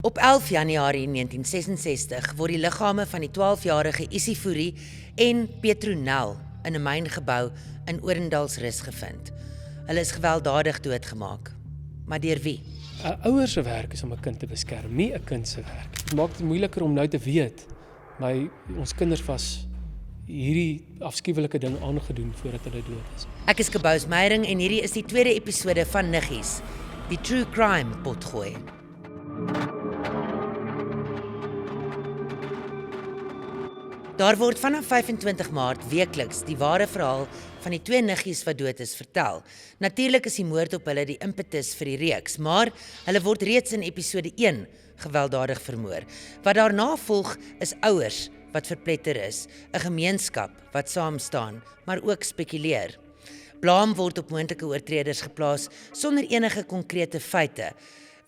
Op 11 Januarie 1966 word die liggame van die 12-jarige Isifuri en Petronel in 'n myngebou in Orendalsrus gevind. Hulle is gewelddadig doodgemaak. Maar deur wie? 'n Ouer se werk is om 'n kind te beskerm, nie 'n kind se werk. Dit maak dit moeiliker om nou te weet, maar ons kinders was hierdie afskuwelike ding aangedoen voordat hulle dood is. Ek is Kobus Meyering en hierdie is die tweede episode van Niggies, die True Crime potgooi. Daar word vanaf 25 Maart weekliks die ware verhaal van die twee niggies wat dood is vertel. Natuurlik is die moord op hulle die impetus vir die reeks, maar hulle word reeds in episode 1 gewelddadig vermoor. Wat daarna volg is ouers wat verpletter is, 'n gemeenskap wat saam staan, maar ook spekuleer. Blame word op moontlike oortreders geplaas sonder enige konkrete feite.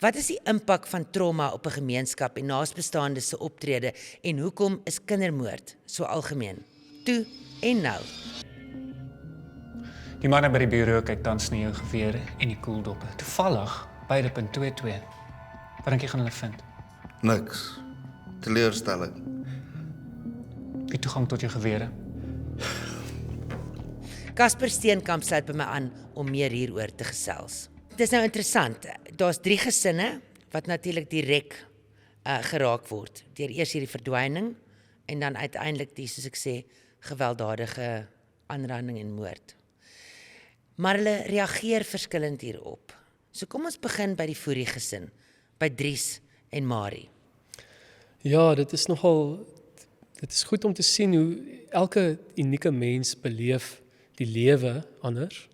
Wat is die impak van trauma op 'n gemeenskap en naasbestaandes se optrede en hoekom is kindermoord so algemeen? Toe en nou. Die manne by die bureau kyk tans na jou gewere en die koeldoppe. Toevallig beide .22. Wat dink jy gaan hulle vind? Niks. Teleurstelling. Die toegang tot jou gewere. Casper Steenkamp sluit by my aan om meer hieroor te gesels. Dit is nou interessant, daar's 3 gesinne wat natuurlik direk geraak word, deur eers hierdie verdwyning en dan uiteindelik die, soos ek sê, gewelddadige aanranding en moord. Maar hulle reageer verskillend hierop. So kom ons begin by die Fourie gesin, by Dries en Marie. Ja, dit is goed om te sien hoe elke unieke mens beleef die lewe anders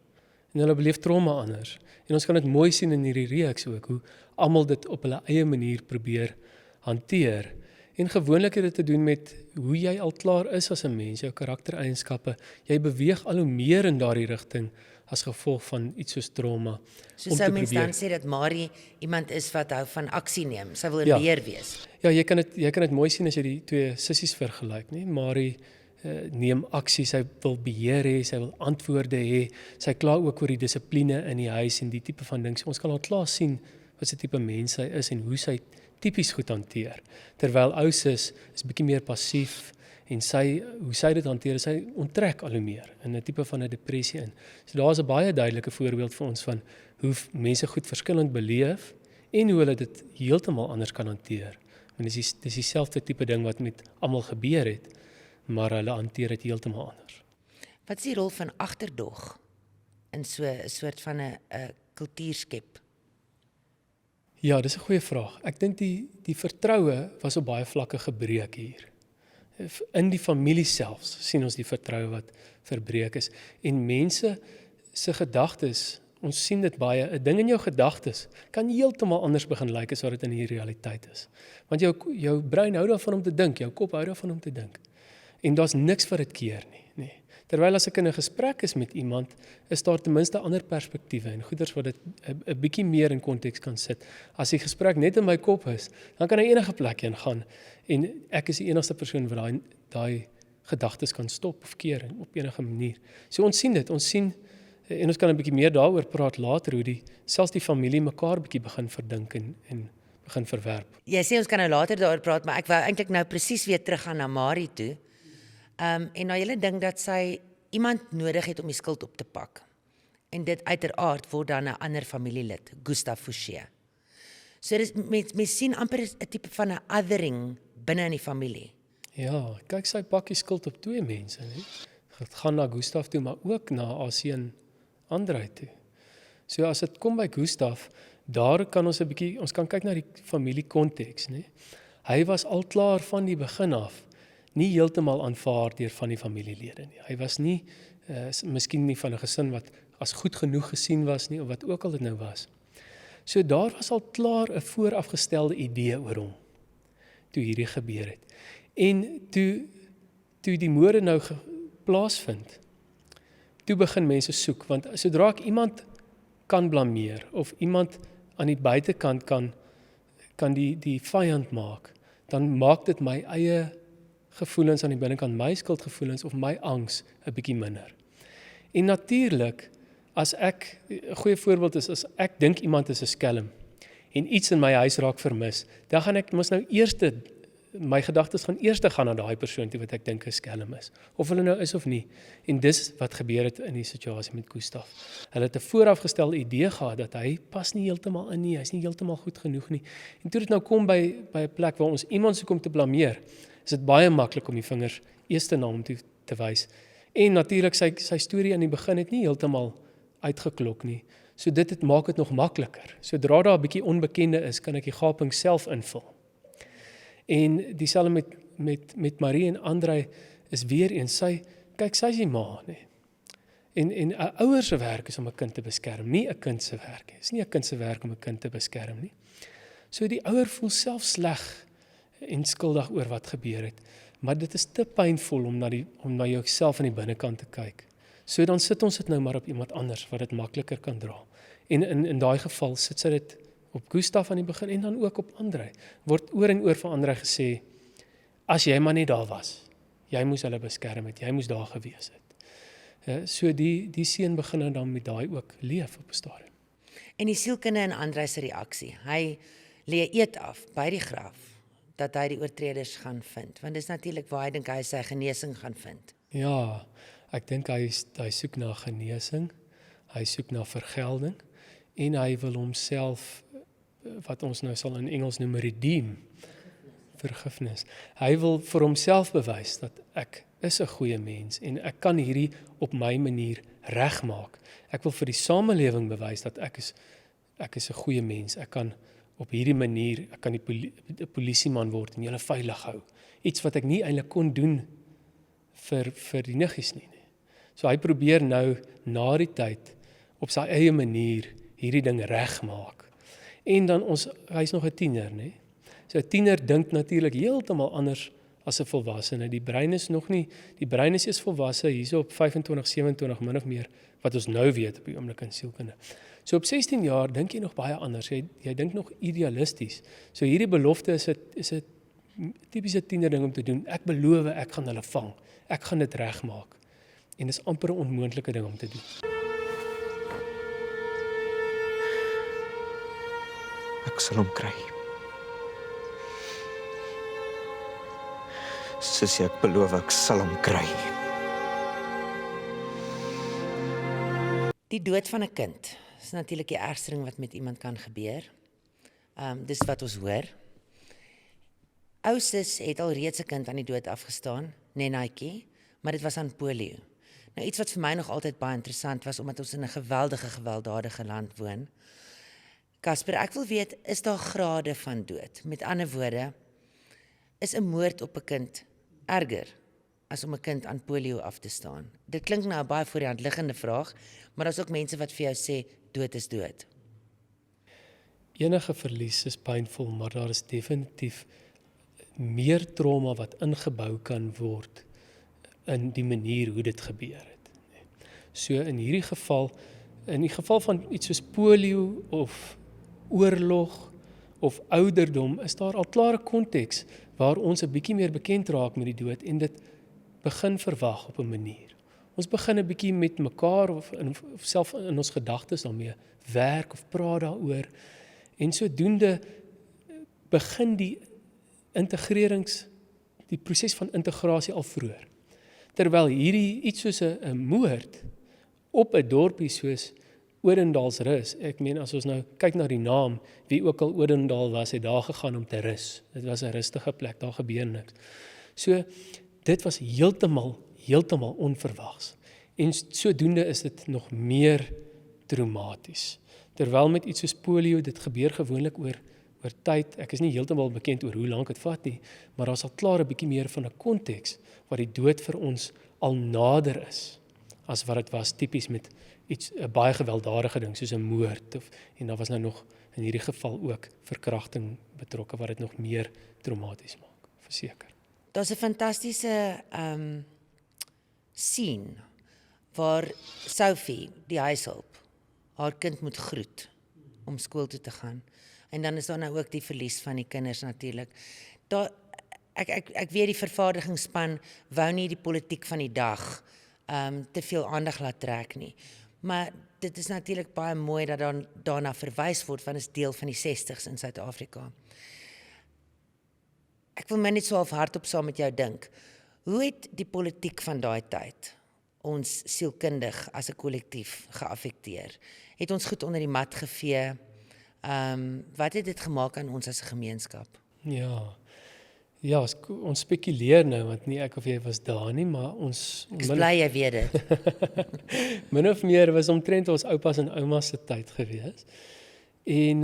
en hulle beleef trauma anders. En ons kan dit mooi sien in hierdie reeks ook, hoe almal dit op hulle eie manier probeer hanteer. En gewoonlik het dit te doen met hoe jy al klaar is as 'n mens, jou karaktereienskappe. Jy beweeg al hoe meer in daardie rigting as gevolg van iets soos trauma. So sou mens dan sê dat Marie iemand is wat hou van aksie neem, sy wil 'n Ja. beheer wees. Ja, jy kan dit mooi sien as jy die twee sissies vergelyk, nie? Marie neem aksie, sy wil beheer hê, sy wil antwoorde hê, sy kla ook oor die dissipline in die huis en die tipe van ding. So ons kan al klaar sien wat se tipe mens sy is en hoe sy tipies goed hanteer. Terwyl ou sis is bietjie meer passief en hoe sy dit hanteer, sy onttrek al hoe meer in 'n tipe van 'n depressie in. So daar is 'n baie duidelike voorbeeld vir ons van hoe mense goed verskillend beleef en hoe hulle dit heeltemal anders kan hanteer. Want dis dieselfde tipe ding wat met almal gebeur het, maar hulle hanteer dit heeltemal anders. Wat is die rol van agterdog in so 'n soort van 'n kultuurskep? Ja, dis 'n goeie vraag. Ek dink die vertroue was op baie vlakke gebreek hier. In die familie selfs sien ons die vertroue wat verbreek is. En mense se gedagtes, ons sien dit baie, 'n ding in jou gedagtes kan heeltemal anders begin lyk as wat dit in die realiteit is. Want jou brein hou daarvan om te dink, jou kop hou daarvan om te dink. En daar's niks wat dit keer nie. Terwyl as ek in 'n gesprek is met iemand, is daar ten minste ander perspektiewe en goeders wat dit 'n bietjie meer in konteks kan sit. As die gesprek net in my kop is, dan kan hy enige plek heen gaan en ek is die enigste persoon wat daai gedagtes kan stop of keer op enige manier. So ons sien dit, en ons kan 'n bietjie meer daaroor praat later, hoe selfs die familie mekaar bietjie begin verdink en begin verwerp. Jy sê ons kan nou later daaroor praat, maar ek wou eintlik nou presies weer teruggaan na Marie toe. En nou julle dink dat sy iemand nodig het om die skuld op te pak. En dit uiteraard word dan 'n ander familielid, Gustav Fouché. So dis mens sien amper 'n tipe van 'n othering binne in die familie. Ja, kyk, sy pak die skuld op 2 mense, nie? Dit gaan na Gustav toe, maar ook na haar seun Andrei toe. So as dit kom by Gustav, daar kan ons kan kyk na die familiekonteks, nie? Hy was al klaar van die begin af nie heeltemal aanvaar deur van die familielede nie. Hy was nie, miskien nie van 'n gesin wat as goed genoeg gesien was nie, of wat ook al dit nou was. So daar was al klaar 'n voorafgestelde idee oor hom, toe hierdie gebeur het. En toe die moorde nou plaasvind, toe begin mense soek, want sodra ek iemand kan blameer, of iemand aan die buitekant kan die vyand maak, dan maak dit my eie gevoelens aan die binnekant, my skuldgevoelens of my angs 'n bietjie minder. En natuurlik, 'n goeie voorbeeld is as ek dink iemand is 'n skelm en iets in my huis raak vermis, dan gaan ek mos nou my gedagtes gaan eers gaan na daai persoon toe wat ek dink 'n skelm is, of hulle nou is of nie. En dis wat gebeur het in die situasie met Gustaf. Hulle het 'n voorafgestelde idee gehad dat hy pas nie heeltemal in nie, hy's nie heeltemal goed genoeg nie. En toe dit nou kom by 'n plek waar ons iemand soek om te blameer, is dit baie maklik om die vingers eers na hom toe te wys. En natuurlik sy storie aan die begin het nie heeltemal uitgeklok nie. So dit maak dit nog makliker. Sodra daar 'n bietjie onbekende is, kan ek die gaping self invul. En dieselfde met Marie en Andrei is weer eens, sy is die ma, nee. En 'n ouer se werk is om 'n kind te beskerm, nie 'n kind se werk nie. Dit is nie 'n kind se werk om 'n kind te beskerm nie. So die ouer voel self sleg en skuldig oor wat gebeur het. Maar dit is te pynvol om na jouself aan die binnekant te kyk. So dan sit ons dit nou maar op iemand anders wat dit makliker kan dra. En in daai geval sit sy dit op Gustaf aan die begin en dan ook op Andrei. Word oor en oor vir Andrei gesê, as jy maar net daar was, jy moes hulle beskerm het, jy moes daar gewees het. So die seun begin dan met daai ook leef op 'n stadium. En die sielkunde in Andrei se reaksie, hy lê eet af by die graf, dat hy die oortreders gaan vind, want dis natuurlik waar hy dink hy sy genesing gaan vind. Ja, ek dink hy soek na genesing, hy soek na vergelding, en hy wil homself, wat ons nou sal in Engels noem, redeem, vergifnis. Hy wil vir homself bewys dat ek is 'n goeie mens en ek kan hierdie op my manier regmaak. Ek wil vir die samelewing bewys dat ek is 'n goeie mens. Ek kan op hierdie manier, ek kan die polisieman word en julle veilig hou. Iets wat ek nie eintlik kon doen vir die niggies nie. So hy probeer nou na die tyd op sy eie manier hierdie ding regmaak. En dan hy's nog 'n tiener, né? So 'n tiener dink natuurlik heeltemal anders as 'n volwassene. Die brein is eers volwasse hierso op 25, 27 min of meer wat ons nou weet op die oomblik in sielkunde. So op 16 jaar dink jy nog baie anders. Jy dink nog idealisties. So hierdie belofte is 'n tipiese tiener ding om te doen. Ek beloof ek gaan hulle vang. Ek gaan dit regmaak. En dis amper 'n onmoontlike ding om te doen. Ek sal hom kry. Sussie, ek beloof ek sal hom kry. Die dood van 'n kind is natuurlik die ergste ding wat met iemand kan gebeur. Dis wat ons hoor. Ou sis het al reeds 'n kind aan die dood afgestaan, Nenaitjie, maar dit was aan polio. Nou iets wat vir my nog altyd baie interessant was, omdat ons in 'n gewelddadige land woon. Casper, ek wil weet, is daar grade van dood? Met ander woorde, is 'n moord op 'n kind erger as om 'n kind aan polio af te staan? Dit klink nou 'n baie voor die hand liggende vraag, maar daar's ook mense wat vir jou sê, dood is dood. Enige verlies is pynvol, maar daar is definitief meer trauma wat ingebou kan word in die manier hoe dit gebeur het. So in die geval van iets soos polio of oorlog of ouderdom, is daar al klare konteks waar ons 'n bietjie meer bekend raak met die dood en dit begin verwag op 'n manier. Ons begin 'n bietjie met mekaar of self in ons gedagtes daarmee werk of praat daaroor. En sodoende begin die proses van integrasie al vroeër. Terwyl hierdie iets soos 'n moord op 'n dorpie soos Odendaalsrus, ek meen as ons nou kyk na die naam, wie ook al Odendaal was, het daar gegaan om te rus. Dit was 'n rustige plek, daar gebeur niks. So dit was heeltemal onverwags. En sodoende is dit nog meer traumaties. Terwyl met iets soos polio, dit gebeur gewoonlik oor tyd. Ek is nie heeltemal bekend oor hoe lank dit vat nie, maar daar is al klaar 'n bietjie meer van 'n konteks waar die dood vir ons al nader is as wat dit was tipies met 'n baie gewelddadige ding soos 'n moord en daar was nou nog in hierdie geval ook verkrachting betrokke wat dit nog meer traumaties maak, verseker. Daar's 'n fantastiese scene waar Sophie, die huishulp, haar kind moet groet om skool toe te gaan. En dan is daar nou ook die verlies van die kinders natuurlik. Ek weet die vervaardigingsspan wou nie die politiek van die dag te veel aandag laat trek nie. Maar dit is natuurlik baie mooi dat daarna verwys word, want is deel van die 60s in Suid-Afrika. Ek wil my net so half hardop saam met jou dink. Hoe het die politiek van daai tyd ons sielkundig as 'n kollektief geaffekteer? Het ons goed onder die mat gevee? Wat het dit gemaak aan ons as 'n gemeenskap? Ja, ons spekuleer nou, want nie ek of jy was daar nie, maar ons... Ek is bly jy weet dit. Min of meer was omtrent ons oupas en oumas se tyd gewees. En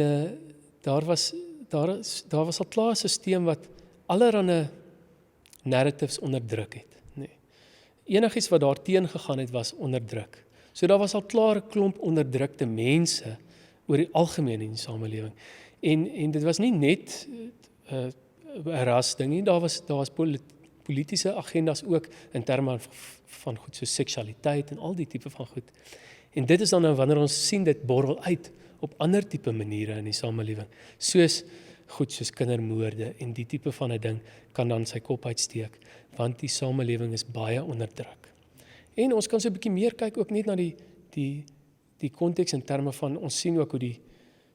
daar was al klaar 'n stelsel wat allerhande narratives onderdruk het. Nee. Enigiets wat daar teen gegaan het, was onderdruk. So daar was al klaar 'n klomp onderdrukte mense oor die algemeen in die samelewing. En dit was nie net 'n rasding nie, daar was politiese agendas ook in terme van goed so seksualiteit en al die tipe van goed. En dit is dan nou wanneer ons sien dit borrel uit op ander tipe maniere in die samelewing, soos kindermoorde en die tipe van 'n ding kan dan sy kop uitsteek, want die samelewing is baie onderdruk. En ons kan so 'n bietjie meer kyk ook net na die konteks in terme van, ons sien ook hoe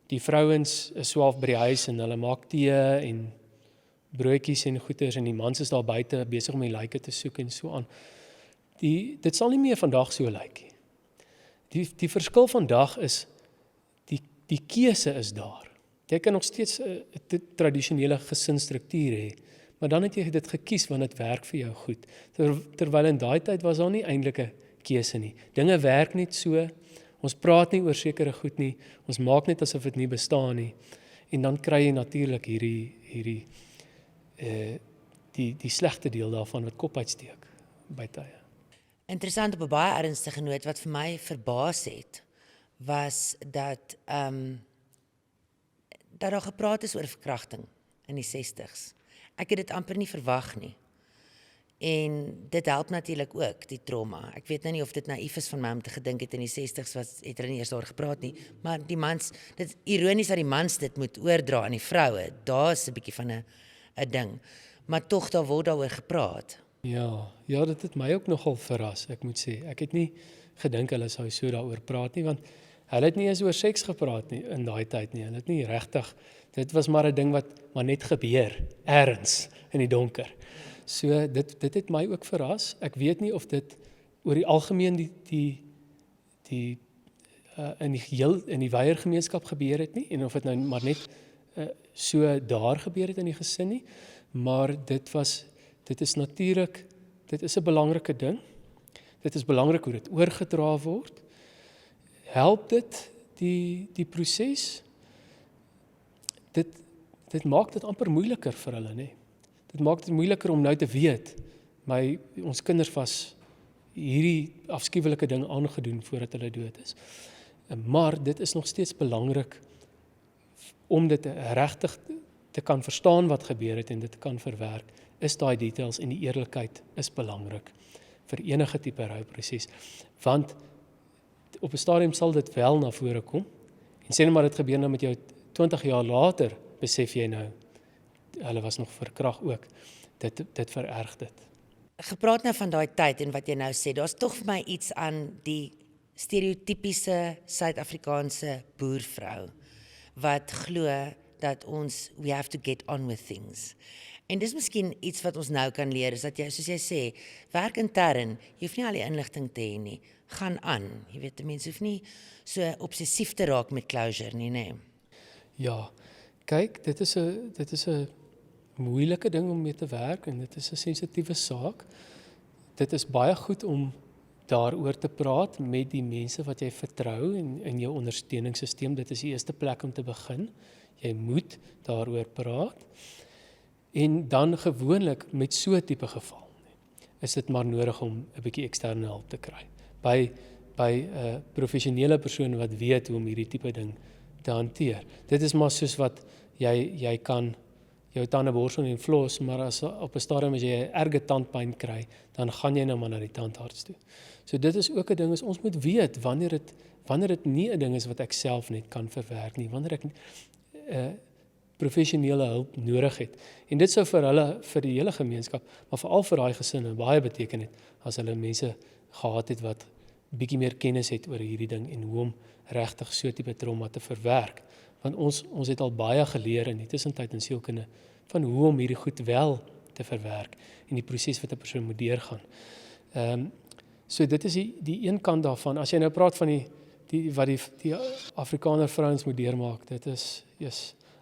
die vrouens is so half by die huis en hulle maak tee en broodjies en goeders en die mans is daar buite besig om die lyke te soek en so aan. Dit sal nie meer vandag so lyk nie. Die verskil vandag is, die keuse is daar. Jy kan nog steeds 'n tradisionele gesinsstruktuur hê, maar dan het jy dit gekies want dit werk vir jou goed. Terwyl in daai tyd was daar nie eintlik 'n keuse nie. Dinge werk net so, ons praat nie oor sekere goed nie, ons maak net asof dit nie bestaan nie. En dan kry jy natuurlik die slegte deel daarvan wat kop uitsteek by tye. Interessant, op 'n baie ernstige noot wat vir my verbaas het, was dat daar gepraat is oor verkrachting in die 60s. Ek het dit amper nie verwag nie. En dit help natuurlik ook, die trauma. Ek weet nou nie of dit naïef is van my om te gedink het in die 60s het hulle nie eers daar gepraat nie, maar die mans, dit is ironies dat die mans dit moet oordra aan die vroue. Daar is 'n bietjie van 'n ding, maar tog daar word daaroor gepraat. Ja, dit het my ook nogal verras, ek moet sê. Ek het nie gedink hulle sou so daaroor praat nie, want hulle het nie eens oor seks gepraat nie in daai tyd nie. Hulle het nie regtig, dit was maar 'n ding wat maar net gebeur, ergens in die donker. So dit het my ook verras. Ek weet nie of dit oor die algemeen in die weier gemeenskap gebeur het nie, en of dit nou maar net so daar gebeur het in die gesin nie, maar dit is natuurlik, dit is 'n belangrike ding. Dit is belangrik hoe dit oorgedra word. Help dit die proses? Dit maak dit amper moeiliker vir hulle, nee. Dit maak dit moeiliker om nou te weet, ons kinders was hierdie afskuwelike ding aangedoen voordat hulle dood is. Maar dit is nog steeds belangrik om dit regtig te kan verstaan wat gebeur het en dit te kan verwerk, is daai details en die eerlikheid is belangrik vir enige tipe rouproses. Want op 'n stadium sal dit wel na vore kom, en sê net maar dit gebeur nou met jou 20 jaar later, besef jy nou, hulle was nog verkragt ook, dit vererg dit. Gepraat nou van daai tyd en wat jy nou sê, daar's tog vir my iets aan die stereotypiese Suid-Afrikaanse boervrou, wat glo dat we have to get on with things. En dis miskien iets wat ons nou kan leer, is dat jy, soos jy sê, werk intern, jy hoef nie al die inligting te hê nie, gaan aan. Jy weet, mense hoef nie so obsessief te raak met closure nie, nee. Ja, kyk, dit is 'n moeilike ding om mee te werk en dit is 'n sensitiewe saak. Dit is baie goed om daaroor te praat met die mense wat jy vertrou in jou ondersteuningssisteem. Dit is die eerste plek om te begin. Jy moet daaroor praat. En dan gewoonlik met so 'n tipe geval is dit maar nodig om 'n bietjie eksterne hulp te kry. By 'n professionele persoon wat weet hoe om hierdie tipe ding te hanteer. Dit is maar soos wat jy kan jou tande borsel en floss, maar as op 'n stadium as jy 'n erge tandpyn kry, dan gaan jy nou maar na die tandarts toe. So dit is ook 'n ding, is ons moet weet wanneer dit nie 'n ding is wat ek self net kan verwerk nie, wanneer ek professionele hulp nodig het. En dit sou vir die hele gemeenskap, maar veral vir daai gesinne baie beteken het as hulle mense gehad het wat bietjie meer kennis het oor hierdie ding en hoe om regtig so tipe trauma te verwerk. Want ons het al baie geleer in die tussentyd in sielkunde van hoe om hierdie goed wel te verwerk en die proses wat 'n persoon moet deurgaan. So dit is die een kant daarvan. As jy nou praat van wat die Afrikaner vrouens moet deurmaak, dit is,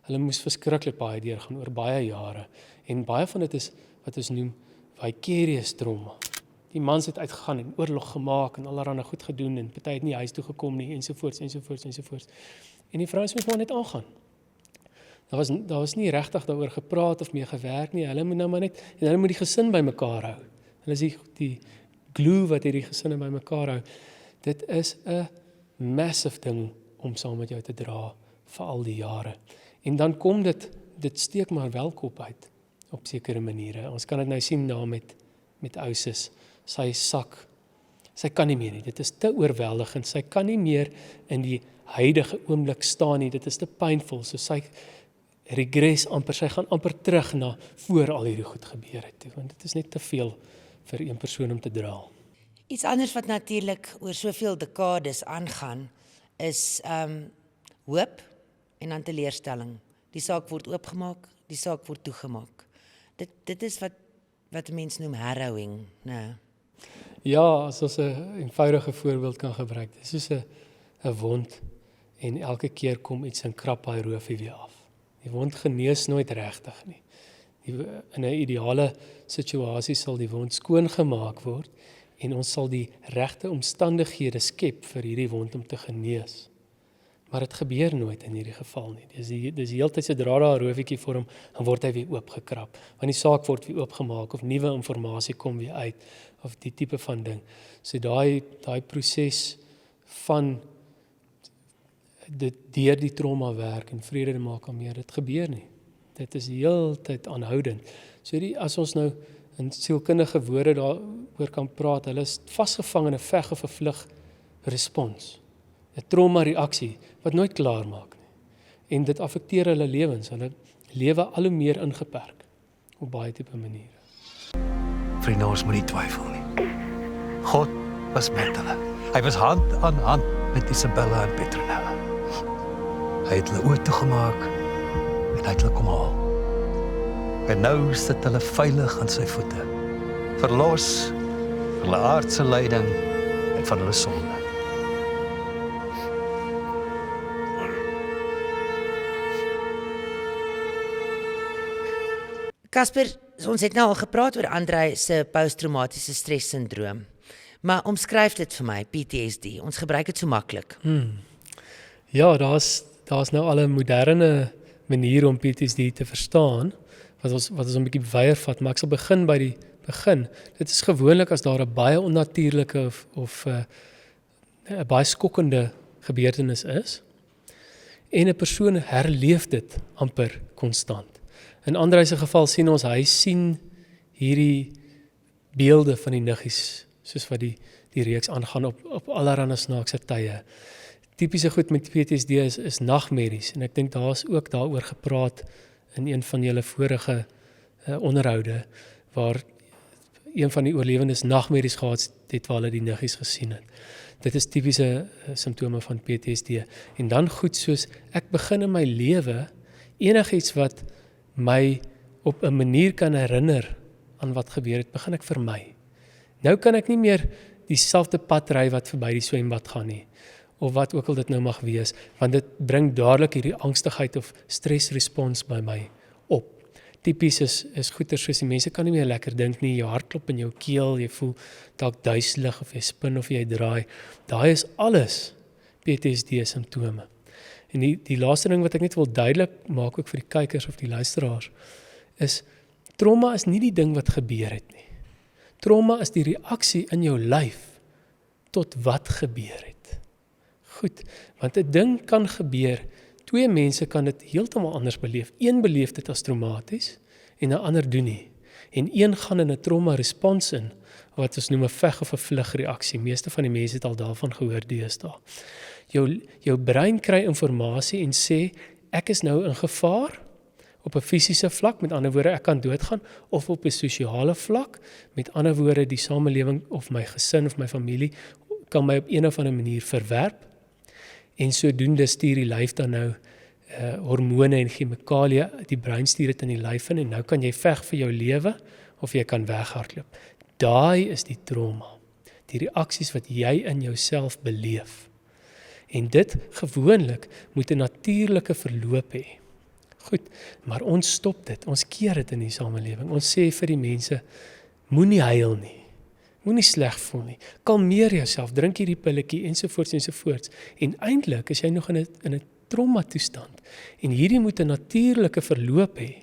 hulle moes verskriklik baie deurgaan oor baie jare. En baie van dit is wat ons noem vicarious trauma. Die mans het uitgegaan en oorlog gemaak en allerlei goed gedoen en party het nie huis toe gekom nie ensovoorts. En die vrouens moet maar net aangaan. Daar was nie regtig daaroor gepraat of mee gewerk nie. Hulle moet nou maar net, en hulle moet die gesin bymekaar hou. Hulle is die glue wat hierdie gesinne bymekaar hou. Dit is 'n massive ding om saam met jou te dra vir al die jare. En dan kom dit steek maar wel kop uit op sekere maniere. Ons kan dit nou sien daar met Ousis. Sy sak, sy kan nie meer nie. Dit is te oorweldigend. Sy kan nie meer in die huidige oomblik staan nie. Dit is te pynvol. So sy regress amper, sy gaan amper terug na voor al hierdie goed gebeur het. Want dit is net te veel vir een persoon om te dra. Iets anders wat natuurlik oor soveel dekades aangaan, is hoop en dan teleurstelling. Die saak word oopgemaak, die saak word toegemaak. Dit is wat 'n mens noem harrowing, né? Ja, as ons 'n eenvoudige voorbeeld kan gebruik. Dit is soos 'n wond en elke keer kom iets en krap daai roofie weer af. Die wond genees nooit regtig nie. In 'n ideale situasie sal die wond skoongemaak word en ons sal die regte omstandighede skep vir hierdie wond om te genees. Maar dit gebeur nooit in hierdie geval nie. Dis die hele tyd sodra daar 'n roofietjie vorm, dan word hy weer oopgekrap. Want die saak word weer oopgemaak of nuwe inligting kom weer uit of die tipe van ding. So daai proses van dit deur die trauma werk en vrede te maak daarmee, dit gebeur nie. Dit is die hele tyd aanhoudend. So as ons nou in sielkundige woorde daaroor kan praat, hulle is vasgevang in 'n veg of 'n vlug respons. 'n trauma-reaksie wat nooit klaar maak nie. En dit affekteer hulle lewens. Hulle lewe al hoe meer ingeperk op baie tipe maniere. Vriende, ons moet nie twyfel nie. God was met hulle. Hy was hand aan hand met Isabella en Petronella. Hy het hulle oë toegemaak en hy het hulle kom haal. En nou sit hulle veilig aan sy voete, verlos van hulle aardse lyding en van hulle sonde. Casper, ons het nou al gepraat oor Andrei se posttraumatiese stressindroom. Maar omskryf dit vir my, PTSD. Ons gebruik dit so maklik. Ja, daar's nou al 'n moderne manier om PTSD te verstaan, wat ons 'n bietjie weier vat, maar ek sal begin by die begin. Dit is gewoonlik as daar 'n baie onnatuurlike of 'n baie skokkende gebeurtenis is, en 'n persoon herleef dit amper konstant. In Andrei se geval sien ons, hy sien hierdie beelde van die niggies, soos wat die reeks aangaan op allerlei snaakse tye. Tipiese goed met PTSD is nagmerries, en ek dink daar's ook daaroor gepraat in een van julle vorige onderhoude, waar een van die oorlewendes nagmerries gehad het waar hulle die niggies gesien het. Dit is tipiese simptome van PTSD. En dan goed soos, ek begin in my lewe, enigiets wat my op 'n manier kan herinner aan wat gebeur het, begin ek vermy. Nou kan ek nie meer dieselfde pad ry wat verby die swembad gaan nie, of wat ook al dit nou mag wees, want dit bring dadelik hierdie angstigheid of stressrespons by my op. Tipies is goeie soos die mense kan nie meer lekker dink nie, jou hart klop in jou keel, jy voel dalk duiselig of jy spin of jy draai. Daai is alles PTSD simptome. En die laaste ding wat ek net wil duidelik maak ook vir die kykers of die luisteraars, is trauma is nie die ding wat gebeur het nie. Trauma is die reaksie in jou lyf tot wat gebeur het. Goed, want 'n ding kan gebeur, twee mense kan dit heeltemal anders beleef. Een beleef dit as traumaties en 'n ander doen nie. En een gaan in 'n trauma-respons in, wat ons noem 'n veg of 'n vlug reaksie. Meeste van die mense het al daarvan gehoor deesdae. Jou brein kry inligting en sê, ek is nou in gevaar, op 'n fisiese vlak, met ander woorde, ek kan doodgaan, of op 'n sosiale vlak, met ander woorde, die samelewing of my gesin of my familie kan my op een of ander manier verwerp, en sodoende stuur die lyf dan nou hormone en chemikalieë, die brein stuur dit in die lyf in, en nou kan jy veg vir jou lewe, of jy kan weghardloop. Daai is die trauma, die reaksies wat jy in jouself beleef. En dit gewoonlik moet 'n natuurlike verloop hê. Goed, maar ons stop dit, ons keer dit in die samelewing. Ons sê vir die mense, moenie huil nie, moenie sleg voel nie, kalmeer jouself, drink hierdie pilletjie, ensovoorts, ensovoorts. En eintlik is jy nog in 'n trauma toestand. En hierdie moet 'n natuurlike verloop hê,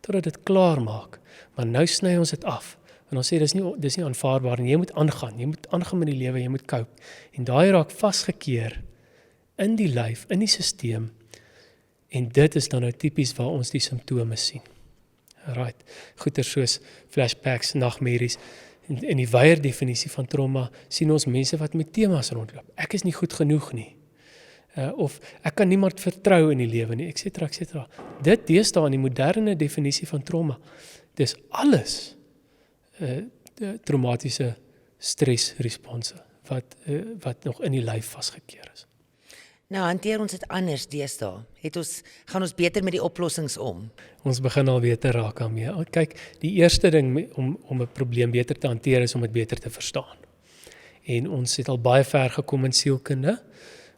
totdat dit klaar maak. Maar nou sny ons dit af. En ons sê, dis nie aanvaarbaar, en jy moet aangaan met die lewe, jy moet cope. En daai raak vasgekeer in die lyf, in die sisteem, en dit is dan nou tipies waar ons die simptome sien. Right, goeie soos flashbacks, nagmerries, en die wyeer definisie van trauma, sien ons mense wat met temas rondloop. Ek is nie goed genoeg nie. Of ek kan niemand vertrou in die lewe nie, etc. etc. Dit deesdae in die moderne definisie van trauma, dis alles traumatiese stresresponse wat nog in die lyf vasgekeer is. Nou hanteer ons dit anders deesdae. Gaan ons beter met die oplossings om? Ons begin al beter raak daarmee. Kyk, die eerste ding om 'n probleem beter te hanteer is om dit beter te verstaan. En ons het al baie ver gekom in sielkunde.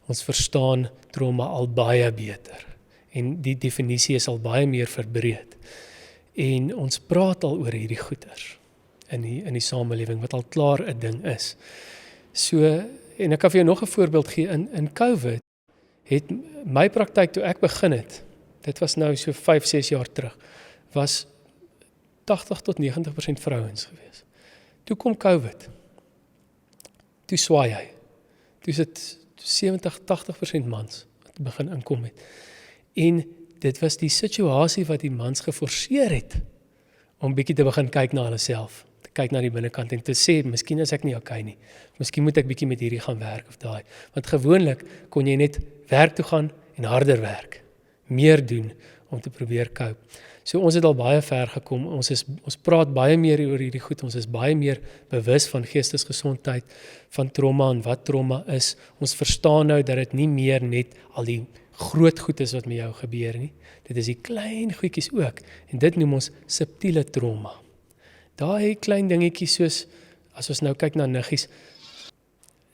Ons verstaan trauma al baie beter. En die definisie is al baie meer verbreed. En ons praat al oor hierdie goeters in die samelewing, wat al klaar 'n ding is. So, en ek kan vir jou nog 'n voorbeeld gee, in COVID, het my praktyk toe ek begin het, dit was nou so 5-6 jaar terug, was 80 tot 90% vrouens gewees. Toe kom COVID, toe swaai hy, toe is dit 70-80% mans wat begin inkom het. En dit was die situasie wat die mans geforseer het om bietjie te begin kyk na hulle self, te kyk na die binnekant en te sê, miskien is ek nie okay nie, miskien moet ek bietjie met hierdie gaan werk of daai. Want gewoonlik kon jy net werk toe gaan en harder werk, meer doen om te probeer cope. So ons het al baie ver gekom, ons praat baie meer oor hierdie goed, ons is baie meer bewus van geestesgesondheid, van trauma en wat trauma is. Ons verstaan nou dat dit nie meer net al die groot goed is wat met jou gebeur nie. Dit is die klein goedjies ook, en dit noem ons subtiele trauma. Daai klein dingetjies soos, as ons nou kyk na niggies,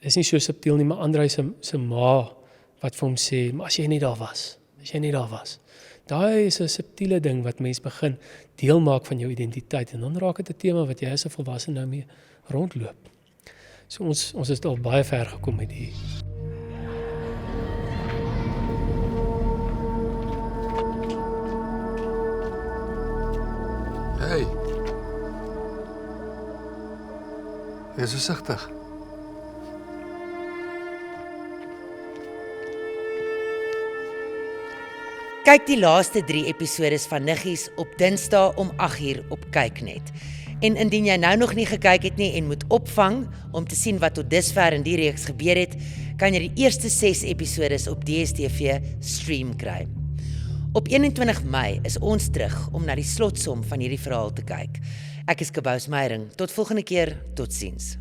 is nie so subtiel nie, maar Andrei se ma, wat vir hom sê, maar as jy nie daar was. Daai is 'n subtiele ding wat mens begin deel maak van jou identiteit, en dan raak dit 'n tema wat jy as 'n volwassene nou mee rondloop. So ons is al baie ver gekom met die. Hey. Jy is so sigtig. Kyk die laaste 3 episodes van Niggies op Dinsdae om 8uur op Kyknet. En indien jy nou nog nie gekyk het nie en moet opvang om te sien wat tot dusver in die reeks gebeur het, kan jy die eerste 6 episodes op DStv stream kry. Op 21 Mei is ons terug om na die slotsom van hierdie verhaal te kyk. Ek is Kobus Meyering. Tot volgende keer, totsiens.